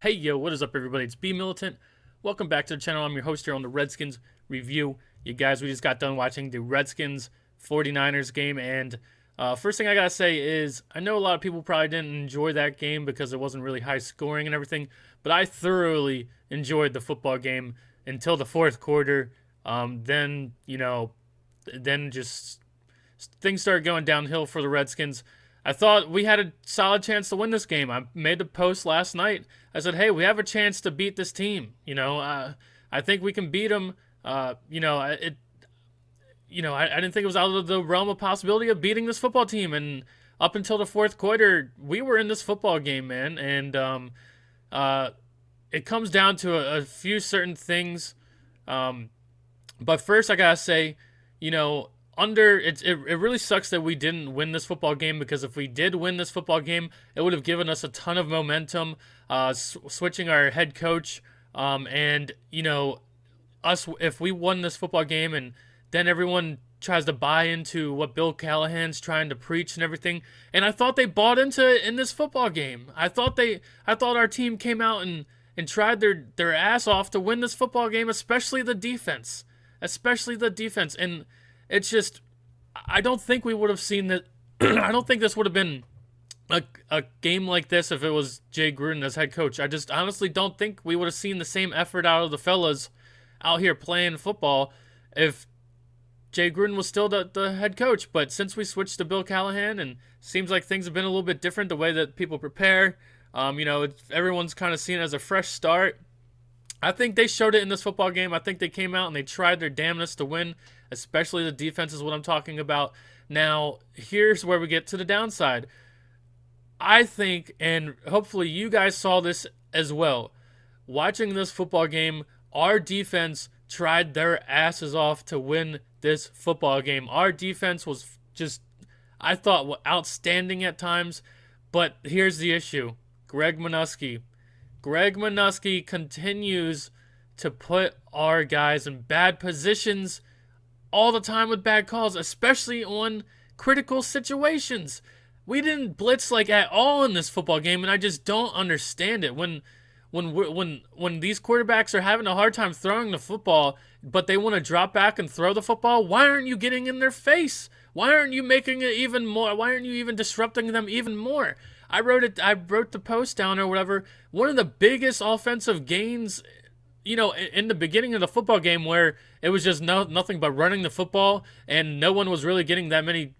Hey yo, what is up everybody? It's B Militant. Welcome back to the channel. I'm your host here on the Redskins review. You guys, we just got done watching the Redskins 49ers game, and first thing I gotta say is I know a lot of people probably didn't enjoy that game because it wasn't really high scoring and everything, but I thoroughly enjoyed the football game until the fourth quarter. Then just things started going downhill for the Redskins. I thought we had a solid chance to win this game. I made a post last night. I said, "Hey, we have a chance to beat this team. I think we can beat them. I didn't think it was out of the realm of possibility of beating this football team. And up until the fourth quarter, we were in this football game, man. And it comes down to a few certain things. But first, I gotta say, you know, it really sucks that we didn't win this football game, because if we did win this football game, it would have given us a ton of momentum. Switching our head coach, and us, if we won this football game and then everyone tries to buy into what Bill Callahan's trying to preach and everything. And I thought they bought into it in this football game. I thought our team came out and tried their ass off to win this football game, especially the defense. Especially the defense. And it's just, I don't think we would have seen that. I don't think this would have been a game like this if it was Jay Gruden as head coach. I just honestly don't think we would have seen the same effort out of the fellas out here playing football if Jay Gruden was still the head coach. But since we switched to Bill Callahan, and seems like things have been a little bit different the way that people prepare, everyone's kind of seen it as a fresh start. I think they showed it in this football game. I think they came out and they tried their damnedest to win, especially the defense is what I'm talking about. Now, here's where we get to the downside. I think, and hopefully you guys saw this as well, watching this football game, our defense tried their asses off to win this football game. Our defense was just, I thought, outstanding at times. But here's the issue. Greg Minuski continues to put our guys in bad positions all the time with bad calls, especially on critical situations. We didn't blitz like at all in this football game, and I just don't understand it. When these quarterbacks are having a hard time throwing the football, but they want to drop back and throw the football, why aren't you getting in their face? Why aren't you making it even more? Why aren't you even disrupting them even more? I wrote the post down or whatever. One of the biggest offensive gains, in the beginning of the football game, where it was just nothing but running the football and no one was really getting that many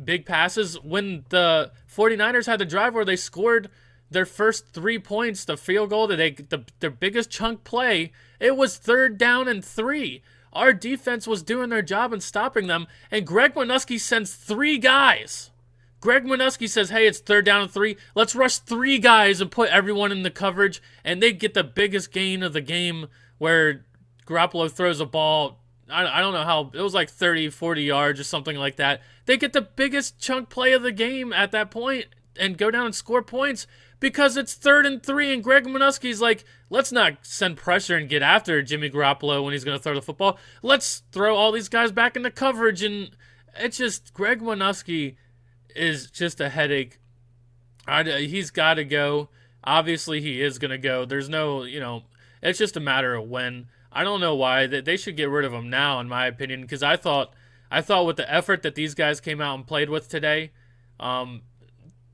big passes. When the 49ers had the drive where they scored their first 3 points, the field goal, their biggest chunk play, it was 3rd down and 3. Our defense was doing their job and stopping them, and Greg Minuski sends 3 guys. Greg Minuski says, "Hey, it's 3rd down and 3. Let's rush 3 guys and put everyone in the coverage," and they get the biggest gain of the game, where Garoppolo throws a ball. I don't know how, it was like 30, 40 yards or something like that. They get the biggest chunk play of the game at that point and go down and score points because it's 3rd and 3, and Greg Minuski's like, let's not send pressure and get after Jimmy Garoppolo when he's going to throw the football. Let's throw all these guys back into coverage. And it's just, Greg Minuski is just a headache. He's got to go. Obviously, he is going to go. There's no, it's just a matter of when. I don't know why. They should get rid of him now, in my opinion, because I thought with the effort that these guys came out and played with today,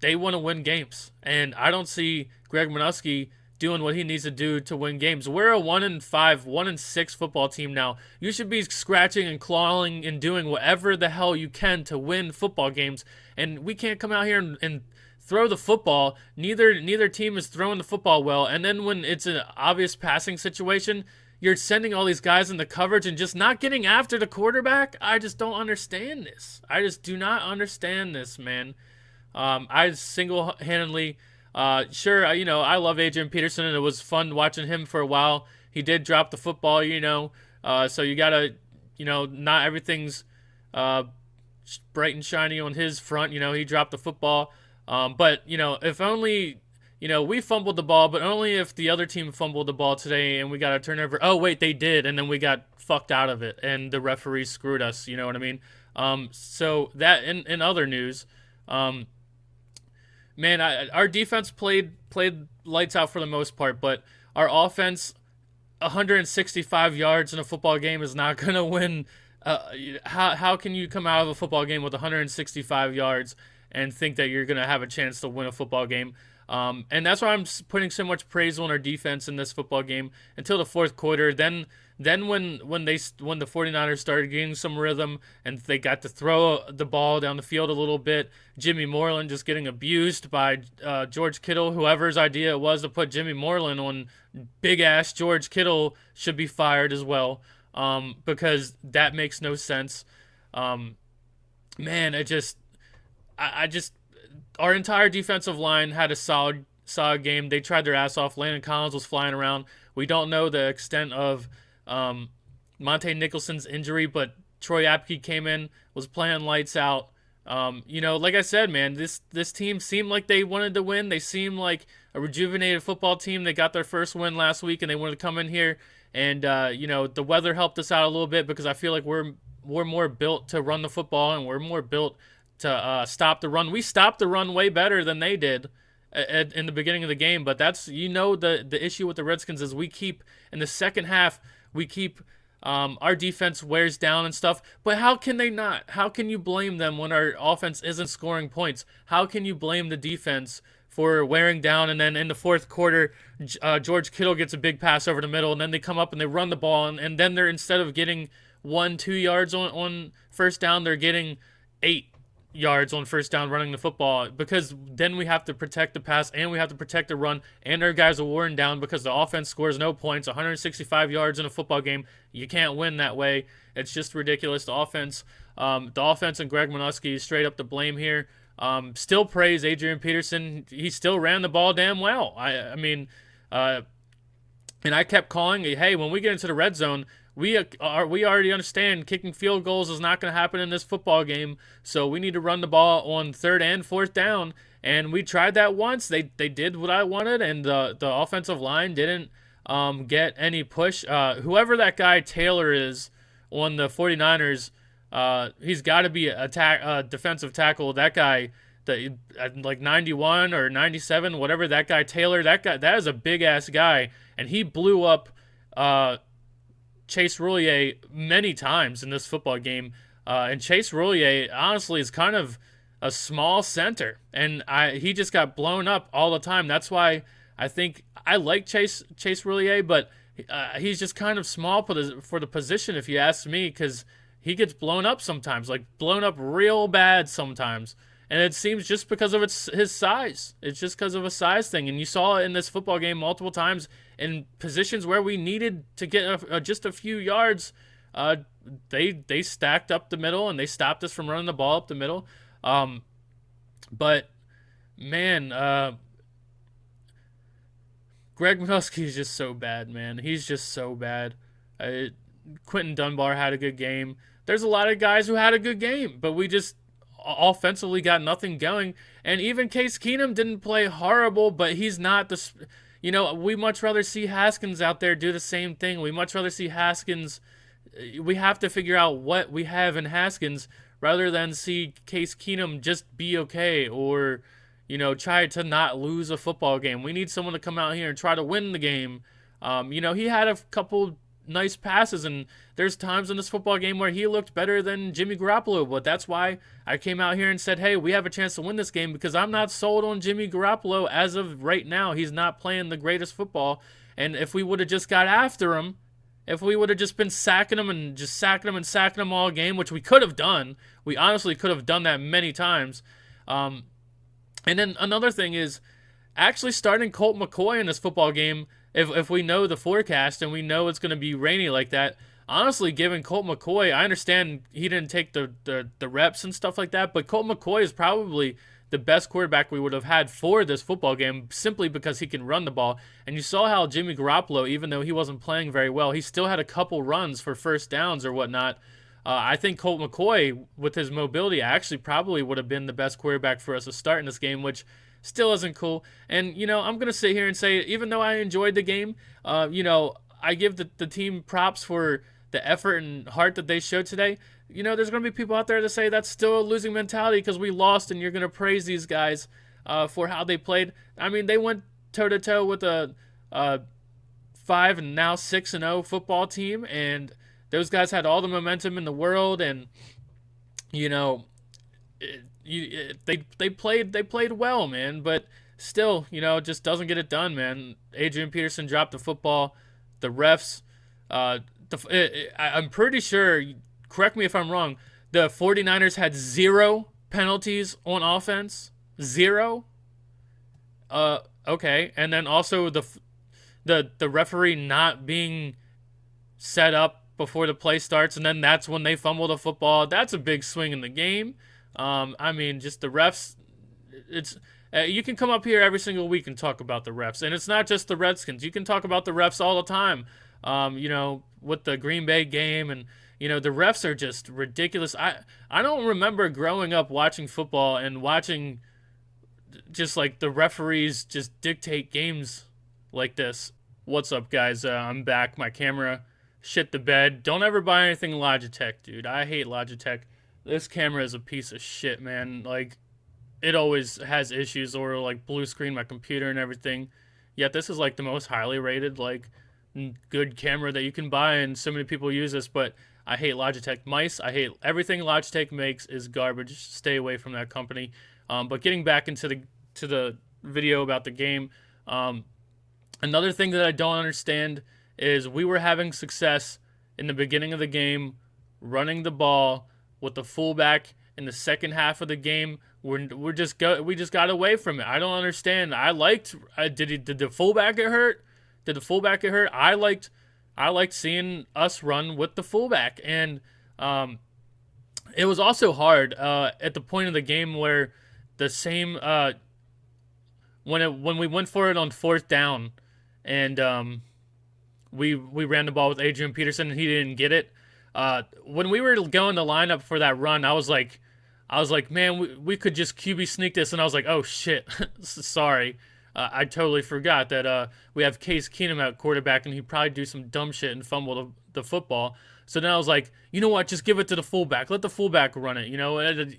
they want to win games. And I don't see Greg Minuski doing what he needs to do to win games. We're a 1-5, 1-6 football team now. You should be scratching and clawing and doing whatever the hell you can to win football games. And we can't come out here and throw the football. Neither team is throwing the football well. And then when it's an obvious passing situation, you're sending all these guys in the coverage and just not getting after the quarterback. I just don't understand this. I just do not understand this, man. I single-handedly, sure, I love Adrian Peterson, and it was fun watching him for a while. He did drop the football, so you gotta, not everything's bright and shiny on his front. He dropped the football. But, if only, we fumbled the ball, but only if the other team fumbled the ball today and we got a turnover. Oh, wait, they did, and then we got fucked out of it, and the referee screwed us, you know what I mean? So that, in other news, man, our defense played lights out for the most part, but our offense, 165 yards in a football game is not going to win. How can you come out of a football game with 165 yards and think that you're going to have a chance to win a football game? And that's why I'm putting so much praise on our defense in this football game until the fourth quarter. Then when the 49ers started getting some rhythm and they got to throw the ball down the field a little bit, Jimmy Moreland just getting abused by George Kittle, whoever's idea it was to put Jimmy Moreland on big ass George Kittle should be fired as well, because that makes no sense. Man, I just our entire defensive line had a solid game. They tried their ass off. Landon Collins was flying around. We don't know the extent of Monte Nicholson's injury, but Troy Apke came in, was playing lights out. Like I said, man, this team seemed like they wanted to win. They seemed like a rejuvenated football team. They got their first win last week, and they wanted to come in here. And the weather helped us out a little bit because I feel like we're more built to run the football, and we're more built to stop the run. We stopped the run way better than they did in the beginning of the game. But that's the issue with the Redskins is we keep in the second half our defense wears down and stuff. But how can they not? How can you blame them when our offense isn't scoring points? How can you blame the defense for wearing down? And then in the fourth quarter, George Kittle gets a big pass over the middle, and then they come up and they run the ball, and then they're, instead of getting 1-2 yards on first down, they're getting 8 yards on first down running the football, because then we have to protect the pass and we have to protect the run, and our guys are worn down because the offense scores no points. 165 yards in a football game, you can't win that way. It's just ridiculous. The offense and Greg Minuski straight up to blame here. Still praise Adrian Peterson. He still ran the ball damn well. And I kept calling, hey, when we get into the red zone, we already understand kicking field goals is not going to happen in this football game, so we need to run the ball on third and fourth down. And we tried that once. They did what I wanted, and the offensive line didn't get any push. Whoever that guy Taylor is on the 49ers, he's got to be a defensive tackle. That guy, like 91 or 97, whatever that guy Taylor, that is a big ass guy, and he blew up Chase Roullier many times in this football game. And Chase Roullier, honestly, is kind of a small center, and he just got blown up all the time. That's why I think I like Chase Roullier, but he's just kind of small for the position, if you ask me, because he gets blown up sometimes, like blown up real bad sometimes. And it seems just because of his size. It's just because of a size thing. And you saw it in this football game multiple times in positions where we needed to get just a few yards. They stacked up the middle, and they stopped us from running the ball up the middle. But, man, Greg Minuski is just so bad, man. He's just so bad. Quentin Dunbar had a good game. There's a lot of guys who had a good game, but we just offensively got nothing going. And even Case Keenum didn't play horrible, but he's not we much rather see Haskins out there do the same thing. We much rather see Haskins. We have to figure out what we have in Haskins rather than see Case Keenum just be okay or try to not lose a football game. We need someone to come out here and try to win the game. He had a couple nice passes, and there's times in this football game where he looked better than Jimmy Garoppolo, but that's why I came out here and said, hey, we have a chance to win this game, because I'm not sold on Jimmy Garoppolo as of right now. He's not playing the greatest football, and if we would have just got after him, if we would have just been sacking him all game, which we could have done, we honestly could have done that many times. And then another thing is actually starting Colt McCoy in this football game. If we know the forecast and we know it's going to be rainy like that, honestly, giving Colt McCoy, I understand he didn't take the reps and stuff like that, but Colt McCoy is probably the best quarterback we would have had for this football game, simply because he can run the ball. And you saw how Jimmy Garoppolo, even though he wasn't playing very well, he still had a couple runs for first downs or whatnot. I think Colt McCoy, with his mobility, actually probably would have been the best quarterback for us to start in this game, which still isn't cool. And, I'm going to sit here and say, even though I enjoyed the game, I give the team props for the effort and heart that they showed today. There's going to be people out there that say that's still a losing mentality because we lost, and you're going to praise these guys. for how they played. I mean, they went toe to toe with a 5 and now 6-0 football team, and those guys had all the momentum in the world, and you know, they played well, man. But still, just doesn't get it done, man. Adrian Peterson dropped the football. The refs, I'm pretty sure. Correct me if I'm wrong. The 49ers had 0 penalties on offense. 0. Okay, and then also the referee not being set up before the play starts, and then that's when they fumble the football. That's a big swing in the game. I mean, just the refs. It's you can come up here every single week and talk about the refs, and it's not just the Redskins. You can talk about the refs all the time. With the Green Bay game, and the refs are just ridiculous. I don't remember growing up watching football and watching just like the referees just dictate games like this. What's up, guys? I'm back. My camera shit the bed. Don't ever buy anything Logitech, dude. I hate Logitech. This camera is a piece of shit, man. Like, it always has issues, or like blue screen my computer and everything. Yet this is like the most highly rated, like, good camera that you can buy, and so many people use this. But I hate Logitech mice. I hate everything Logitech makes is garbage. Stay away from that company. But getting back into the video about the game, another thing that I don't understand is we were having success in the beginning of the game running the ball with the fullback. In the second half of the game, we just got away from it. I don't understand. Did the fullback get hurt? Did the fullback get hurt? I liked seeing us run with the fullback, and it was also hard at the point of the game where the same when we went for it on 4th down, and we ran the ball with Adrian Peterson and he didn't get it. When we were going to line up for that run, I was like, man, we could just QB sneak this, and I was like, oh shit, sorry. I totally forgot that we have Case Keenum at quarterback, and he'd probably do some dumb shit and fumble the football. So then I was like, you know what? Just give it to the fullback. Let the fullback run it.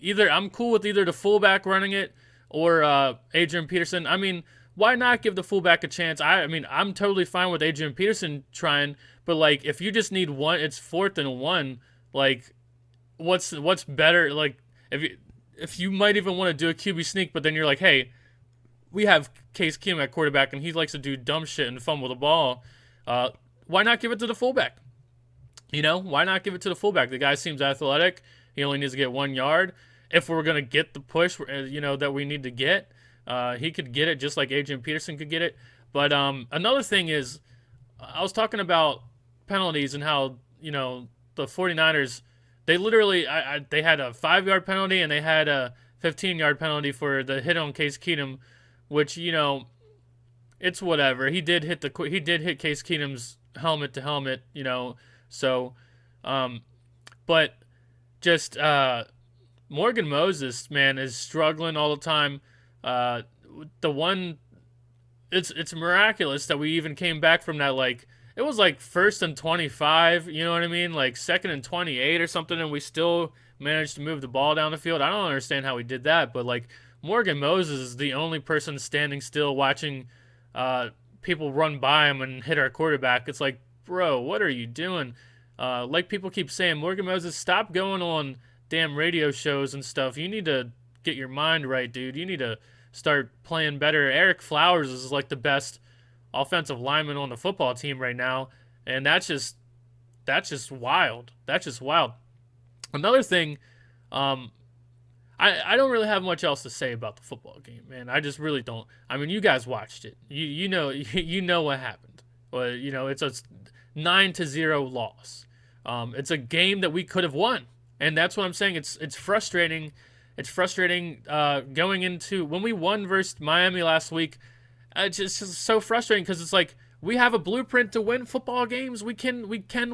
Either I'm cool with either the fullback running it or Adrian Peterson. I mean, why not give the fullback a chance? I mean, I'm totally fine with Adrian Peterson trying, but like, if you just need one, it's 4th and 1. Like, what's better? Like, if you might even want to do a QB sneak, but then you're like, hey, we have Case Keenum at quarterback, and he likes to do dumb shit and fumble the ball. Why not give it to the fullback? Why not give it to the fullback? The guy seems athletic. He only needs to get 1 yard. If we're going to get the push, that we need to get, he could get it just like Adrian Peterson could get it. But another thing is, I was talking about penalties and how, the 49ers, they literally, they had a 5-yard penalty and they had a 15-yard penalty for the hit on Case Keenum, which, it's whatever. He did hit Case Keenum's helmet to helmet, so, but just, Morgan Moses, man, is struggling all the time. It's miraculous that we even came back from that. Like, it was like 1st and 25, you know what I mean? Like 2nd and 28 or something, and we still managed to move the ball down the field. I don't understand how we did that, but like, Morgan Moses is the only person standing still watching people run by him and hit our quarterback. It's like, bro, what are you doing? Like people keep saying, Morgan Moses, stop going on damn radio shows and stuff. You need to get your mind right, dude. You need to start playing better. Eric Flowers is like the best offensive lineman on the football team right now, and that's just wild. That's just wild. Another thing, I don't really have much else to say about the football game, man. I just really don't. I mean, you guys watched it. You know what happened. Well, it's a 9-0 loss. It's a game that we could have won, and that's what I'm saying. It's frustrating. It's frustrating going into when we won versus Miami last week. It's just so frustrating because it's like we have a blueprint to win football games. We can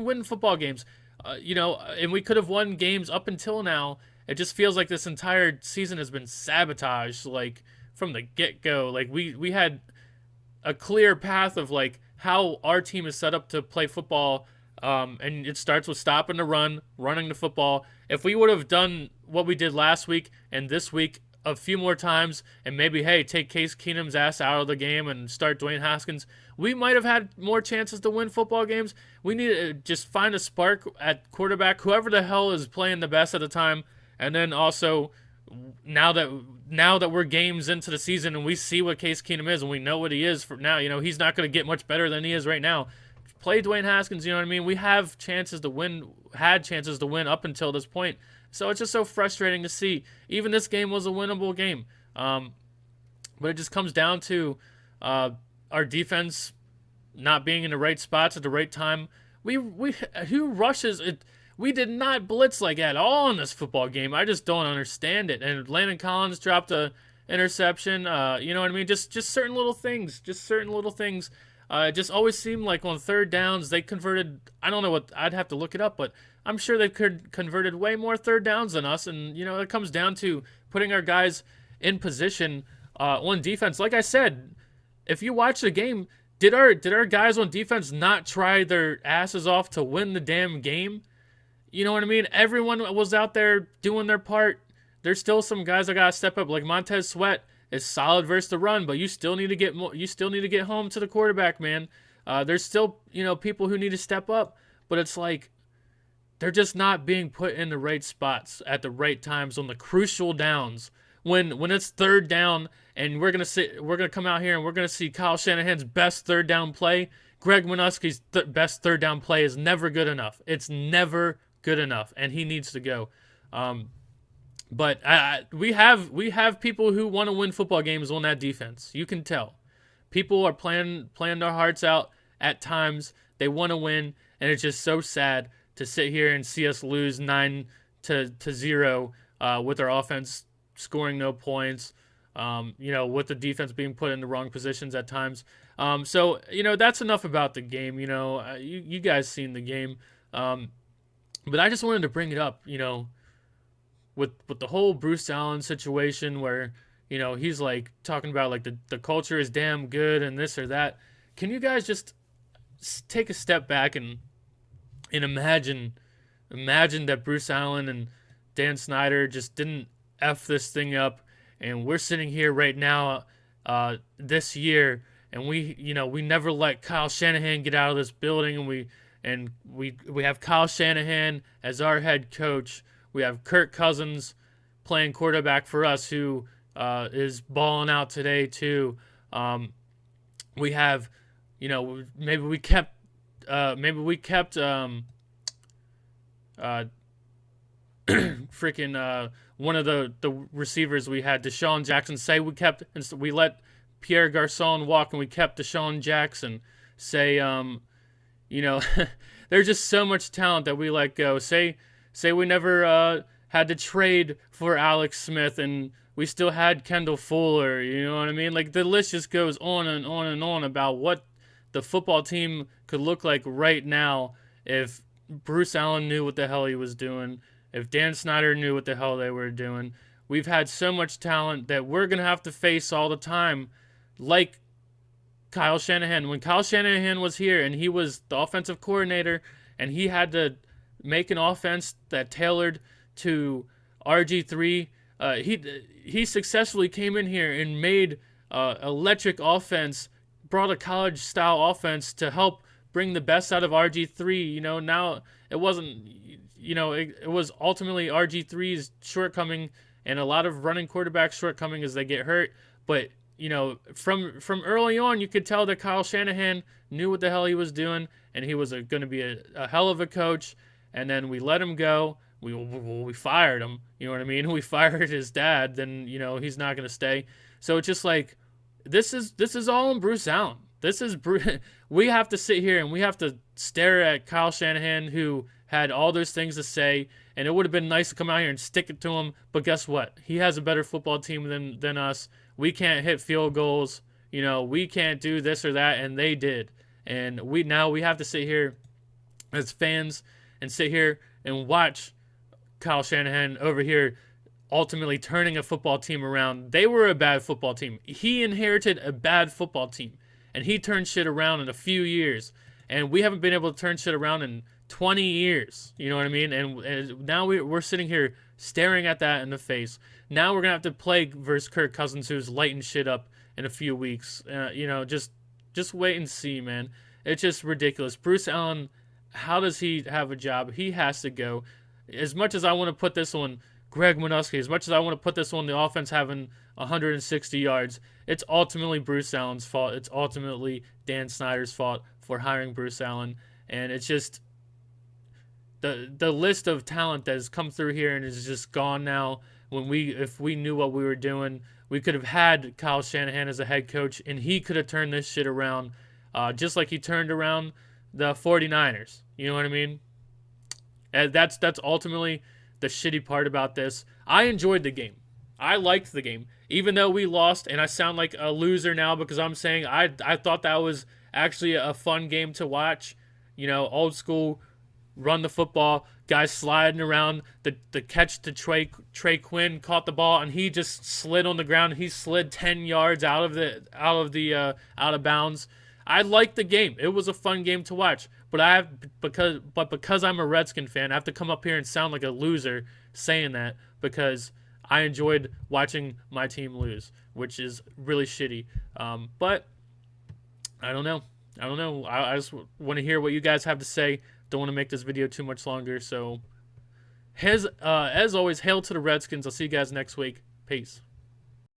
win football games, and we could have won games up until now. It just feels like this entire season has been sabotaged, like from the get-go. Like we had a clear path of like how our team is set up to play football, and it starts with stopping the run, running the football. If we would have done what we did last week and this week a few more times and maybe, hey, take Case Keenum's ass out of the game and start Dwayne Haskins, we might have had more chances to win football games. We need to just find a spark at quarterback, whoever the hell is playing the best at the time. And then also, now that we're games into the season and we see what Case Keenum is and we know what he is for now, he's not going to get much better than he is right now. Play Dwayne Haskins, you know what I mean? We have chances to win, had chances to win up until this point. So it's just so frustrating to see. Even this game was a winnable game. But it just comes down to our defense not being in the right spots at the right time. Who rushes it? We did not blitz like at all in this football game. I just don't understand it. And Landon Collins dropped a interception. You know what I mean? Just certain little things. Just certain little things. It just always seemed like on third downs they converted. I don't know what, I'd have to look it up, but I'm sure they converted way more third downs than us. And it comes down to putting our guys in position on defense. Like I said, if you watch the game, did our guys on defense not try their asses off to win the damn game? You know what I mean? Everyone was out there doing their part. There's still some guys that gotta step up, like Montez Sweat is solid versus the run, but you still need to get home to the quarterback, man. There's still people who need to step up, but it's like they're just not being put in the right spots at the right times on the crucial downs. When it's third down and we're gonna come out here and we're gonna see Kyle Shanahan's best third down play. Greg Minuski's best third down play is never good enough. It's never good enough, and he needs to go. But we have people who want to win football games on that defense. You can tell. People are playing their hearts out at times. They want to win, and it's just so sad to sit here and see us lose 9-0 with our offense scoring no points. With the defense being put in the wrong positions at times. So that's enough about the game. You guys seen the game. But I just wanted to bring it up, with the whole Bruce Allen situation where, he's like talking about like the culture is damn good and this or that. Can you guys just take a step back and imagine that Bruce Allen and Dan Snyder just didn't F this thing up, and we're sitting here right now this year, and we never let Kyle Shanahan get out of this building, and we have Kyle Shanahan as our head coach. We have Kirk Cousins playing quarterback for us, who is balling out today too. We have, maybe we kept freaking one of the receivers we had, Deshaun Jackson. Say we let Pierre Garçon walk and we kept Deshaun Jackson. Say there's just so much talent that we let go. Say we never had to trade for Alex Smith and we still had Kendall Fuller. You know what I mean? Like, the list just goes on and on and on about what the football team could look like right now if Bruce Allen knew what the hell he was doing, if Dan Snyder knew what the hell they were doing. We've had so much talent that we're going to have to face all the time, like Kyle Shanahan. When Kyle Shanahan was here and he was the offensive coordinator and he had to make an offense that tailored to RG3, he successfully came in here and made electric offense, brought a college-style offense to help bring the best out of RG3. Now it wasn't, it was ultimately RG3's shortcoming and a lot of running quarterback shortcoming as they get hurt. But, from early on, you could tell that Kyle Shanahan knew what the hell he was doing, and he was going to be a hell of a coach. And then we let him go. We fired him. You know what I mean? We fired his dad. Then he's not going to stay. So it's just like, this is all on Bruce Allen. We have to sit here and we have to stare at Kyle Shanahan, who had all those things to say, and it would have been nice to come out here and stick it to him. But guess what? He has a better football team than us. We can't hit field goals. We can't do this or that, and they did. And we have to sit here as fans and sit here and watch Kyle Shanahan over here ultimately turning a football team around. They were a bad football team. He inherited a bad football team, and he turned shit around in a few years. And we haven't been able to turn shit around in 20 years. You know what I mean? And now we're sitting here staring at that in the face. Now we're gonna have to play versus Kirk Cousins, who's lighting shit up in a few weeks. Just wait and see, man. It's just ridiculous. Bruce Allen, how does he have a job? He has to go. As much as I want to put this on Greg Minuski, as much as I want to put this on the offense having 160 yards, it's ultimately Bruce Allen's fault. It's ultimately Dan Snyder's fault for hiring Bruce Allen. And it's just the list of talent that has come through here and is just gone now. If we knew what we were doing, we could have had Kyle Shanahan as a head coach, and he could have turned this shit around, just like he turned around the 49ers. You know what I mean? And that's ultimately the shitty part about this. I enjoyed the game. I liked the game. Even though we lost, and I sound like a loser now because I'm saying I thought that was actually a fun game to watch. Old school, run the football, guys sliding around. The catch to Trey Quinn caught the ball, and he just slid on the ground. He slid 10 yards out of bounds. I liked the game. It was a fun game to watch. But because I'm a Redskins fan, I have to come up here and sound like a loser saying that because I enjoyed watching my team lose, which is really shitty. But I don't know. I just want to hear what you guys have to say. Don't want to make this video too much longer. So, as always, hail to the Redskins. I'll see you guys next week. Peace.